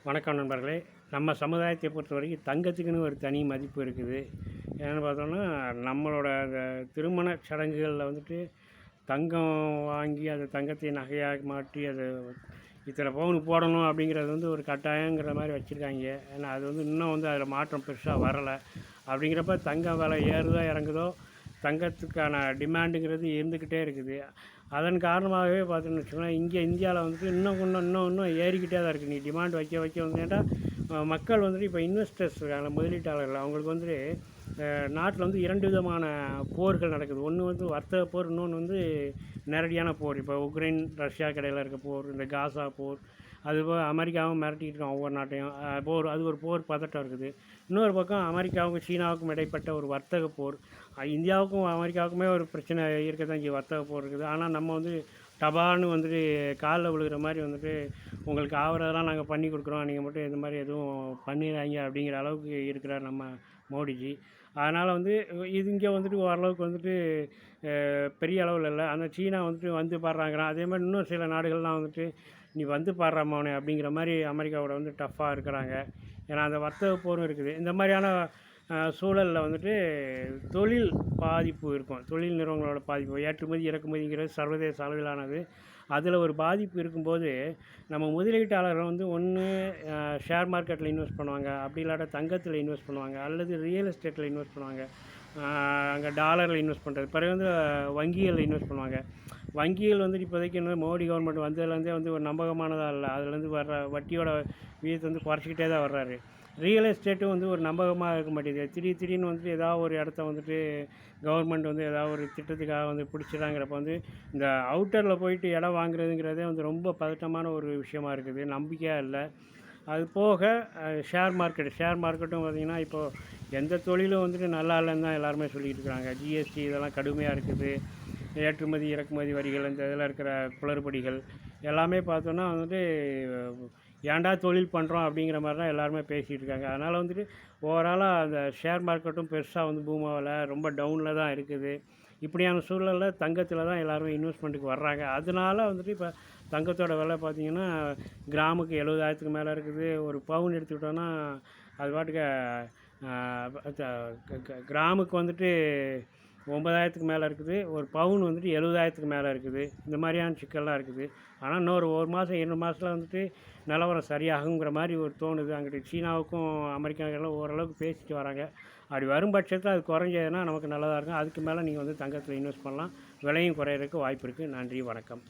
வணக்கம் நண்பர்களே. நம்ம சமுதாயத்தை பொறுத்தவரைக்கும் தங்கத்துக்குன்னு ஒரு தனி மதிப்பு இருக்குது. ஏன்னு பார்த்தோம்னா, நம்மளோட அந்த திருமண சடங்குகளில் வந்துட்டு தங்கம் வாங்கி அதை தங்கத்தை நகையாக மாற்றி அதை இத்தனை பவுன் போடணும் அப்படிங்கிறது வந்து ஒரு கட்டாயங்கிற மாதிரி வச்சுருக்காங்க. ஏன்னா அது வந்து இன்னும் வந்து அதில் மாற்றம் பெருசாக வரலை. அப்படிங்கிறப்ப தங்கம் விலை ஏறுதோ இறங்குதோ, தங்கத்துக்கான டிமாண்டுங்கிறது இருந்துக்கிட்டே இருக்குது. அதன் காரணமாகவே பார்த்தோன்னு வச்சுக்கோங்களேன், இங்கே இந்தியாவில் வந்துட்டு இன்னும் ஏறிக்கிட்டே தான் இருக்குது. நீ டிமாண்ட் வைக்க வைக்க வந்து கேட்டா மக்கள் வந்துட்டு இப்போ இன்வெஸ்டர்ஸ் இருக்காங்க, முதலீட்டாளர்கள். அவங்களுக்கு வந்துட்டு நாட்டில் வந்து 2 விதமான போர்கள் நடக்குது. ஒன்று வந்து வர்த்தக போர், இன்னொன்று வந்து நேரடியான போர். இப்போ உக்ரைன் ரஷ்யா இடையில இருக்க போர், இந்த காசா போர், அதுபோக அமெரிக்காவும் மிரட்டிக்கிட்டு இருக்கான் ஒவ்வொரு நாட்டையும். போர், அது ஒரு போர் பதட்டம் இருக்குது. இன்னொரு பக்கம் அமெரிக்காவுக்கும் சீனாவுக்கும் இடைப்பட்ட ஒரு வர்த்தக போர். இந்தியாவுக்கும் அமெரிக்காவுக்குமே ஒரு பிரச்சனை இருக்க தான் இங்கே வர்த்தக போர் இருக்குது. ஆனால் நம்ம வந்து டபான்னு வந்துட்டு காலில் விழுகிற மாதிரி வந்துட்டு உங்களுக்கு ஆகிறதெல்லாம் நாங்கள் பண்ணி கொடுக்குறோம், நீங்கள் மட்டும் இந்த மாதிரி எதுவும் பண்ணிடுறாங்க அப்படிங்கிற அளவுக்கு இருக்கிறார் நம்ம மோடிஜி. அதனால் வந்து இது இங்கே வந்துட்டு ஓரளவுக்கு வந்துட்டு பெரிய அளவில் இல்லை. ஆனால் சீனா வந்துட்டு வந்து பாடுறாங்கிறான். அதே மாதிரி இன்னும் சில நாடுகள்லாம் வந்துட்டு நீ வந்து பாடுறா மவனே அப்படிங்கிற மாதிரி அமெரிக்காவோட வந்து டஃப்பாக இருக்கிறாங்க. ஏன்னா அந்த வர்த்தக போரும் இருக்குது. இந்த மாதிரியான சூழலில் வந்துட்டு தொழில் பாதிப்பு இருக்கும். தொழில் நிறுவனங்களோட பாதிப்பு, ஏற்றுமதி இறக்குமதிங்கிறது சர்வதேச அளவிலானது. அதில் ஒரு பாதிப்பு இருக்கும்போது நம்ம முதலீட்டாளர்கள் வந்து ஒன்று ஷேர் மார்க்கெட்டில் இன்வெஸ்ட் பண்ணுவாங்க, அப்படி இல்லாட்ட தங்கத்தில் இன்வெஸ்ட் பண்ணுவாங்க, அல்லது ரியல் எஸ்டேட்டில் இன்வெஸ்ட் பண்ணுவாங்க. அங்கே டாலரில் இன்வெஸ்ட் பண்ணுறது, பிறகு வந்து வங்கிகளில் இன்வெஸ்ட் பண்ணுவாங்க. வங்கிகள் வந்துட்டு இப்போதைக்கு என்ன மோடி கவர்மெண்ட் வந்ததுலேருந்தே வந்து ஒரு நம்பகமானதாக இல்லை. அதுலேருந்து வர்ற வட்டியோட விகிதத்தை வந்து குறைச்சிக்கிட்டே தான் வர்றாரு. ரியல் எஸ்டேட்டும் வந்து ஒரு நம்பகமாக இருக்க மாட்டேங்குது. திடீர்னு வந்துட்டு ஏதாவது ஒரு இடத்த வந்துட்டு கவர்மெண்ட் வந்து ஏதாவது ஒரு திட்டத்துக்காக வந்து பிடிச்சிடாங்கிறப்ப வந்து இந்த அவுட்டரில் போயிட்டு இடம் வாங்குறதுங்கிறதே வந்து ரொம்ப பதட்டமான ஒரு விஷயமா இருக்குது, நம்பிக்கையாக இல்லை. அது போக ஷேர் மார்க்கெட்டும் பார்த்திங்கன்னா இப்போது எந்த தொழிலும் வந்துட்டு நல்லா இல்லைன்னு தான் எல்லாருமே சொல்லிகிட்டு இருக்கிறாங்க. ஜிஎஸ்டி இதெல்லாம் கடுமையாக இருக்குது. ஏற்றுமதி இறக்குமதி வரிகள், இந்த இதில் இருக்கிற குளறுபடிகள் எல்லாமே பார்த்தோன்னா வந்துட்டு ஏன்டா தொழில் பண்ணுறோம் அப்படிங்கிற மாதிரி தான் எல்லாருமே பேசிகிட்டு இருக்காங்க. அதனால் வந்துட்டு ஓவராலாக அந்த ஷேர் மார்க்கெட்டும் பெருசாக வந்து பூமாவில் ரொம்ப டவுனில் தான் இருக்குது. இப்படியான சூழலில் தங்கத்தில் தான் எல்லோரும் இன்வெஸ்ட்மெண்ட்டுக்கு வர்றாங்க. அதனால வந்துட்டு இப்போ தங்கத்தோட விலை பார்த்திங்கன்னா கிராமுக்கு 70,000க்கு மேலே இருக்குது. ஒரு பவுன் எடுத்துக்கிட்டோன்னா அது பாட்டுக்கு கிராமுக்கு வந்துட்டு 9,000க்கு மேலே இருக்குது. ஒரு பவுன் வந்துட்டு 70,000க்கு மேலே இருக்குது. இந்த மாதிரியான சிக்கல்லாம் இருக்குது. ஆனால் இன்னொரு 1 மாதம் 2 மாதத்தில் வந்துட்டு நிலவரம் சரியாகுங்கிற மாதிரி ஒரு தோணுது. அங்கிட்டு சீனாவுக்கும் அமெரிக்காவுக்கெல்லாம் ஓரளவுக்கு பேசிட்டு வராங்க. அப்படி வரும் பட்சத்தில் அது குறைஞ்சதுன்னா நமக்கு நல்லதாக இருக்கும். அதுக்கு மேலே நீங்கள் வந்து தங்கத்தில் இன்வெஸ்ட் பண்ணலாம். விலையும் குறையிறதுக்கு வாய்ப்பு இருக்குது. நன்றி, வணக்கம்.